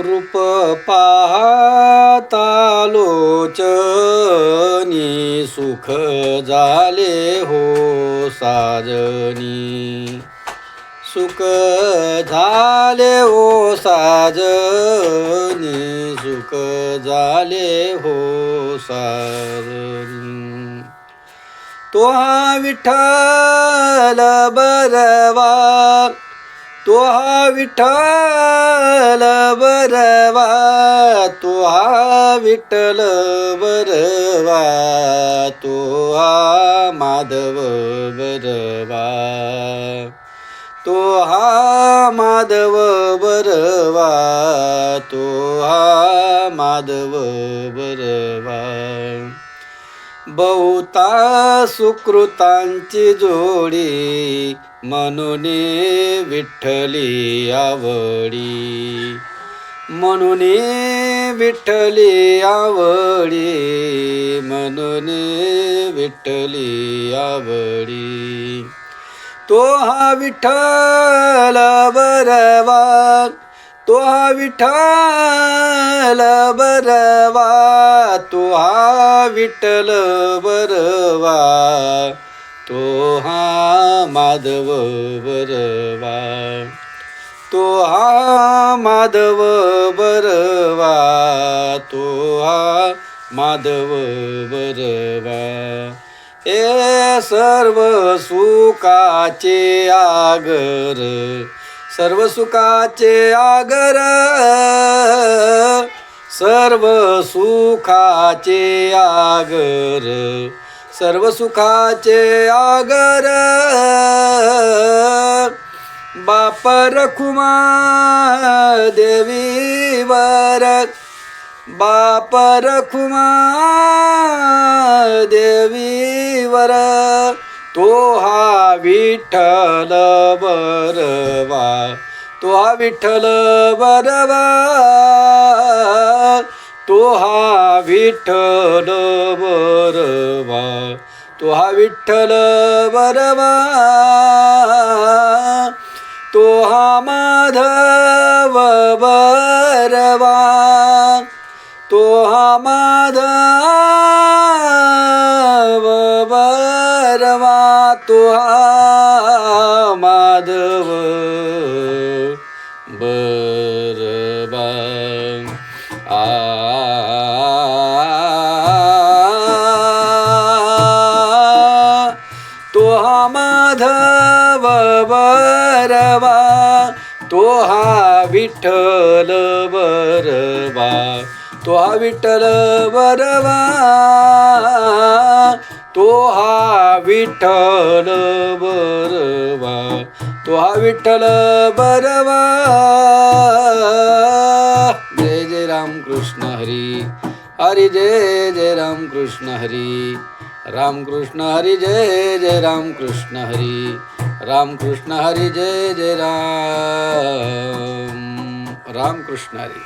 रूप पाहता लोचनी सुख झाले हो साजनी सुख झाले हो साजनी सुख झाले हो साजनी तो हा विठ्ठल बरवा तो हा विठ्ठल बरवा तो हा विठ्ठल बरवा तो हा माधव बरवा तो हा माधव बरवा तो हा माधव बरवा बहुता सुकृतांची जोडी म्हणून विठ्ठली आवडी म्हणून विठ्ठली आवडी म्हणून विठ्ठली आवडी तो हा विठ्ठल बरवा तो हा विठ्ठल बरवा तो हा विठ्ठल बरवा तो हा माधव बरवा तो हा माधव बरवा तो हा माधव बरवा हे सर्व सुखाचे आगर सर्व सुखाचे आगर सर्व सुखाचे आगर सर्व सुखाचे आगर बाप रखुमा देवीवर बाप रखुमा देवीवर तो हा विठ्ठल बरवा तो हा विठ्ठल बरवा तो हा विठ्ठल बरवा तो हा विठ्ठल बरवा तो हा माधव बरवा तो हा माधव बरवा तो हा माधव बरवा तो हा माधव बरवा तो हा विठ्ठल बरवा तो हा विठ्ठल बरवा तो हा विठ्ठल बरवा तो हा विठ्ठल बरवा जय जय राम कृष्ण हरी हरी जय जय राम कृष्ण हरी राम कृष्ण हरी जय जय राम कृष्ण हरी राम कृष्ण हरी जय जय राम राम कृष्ण हरी.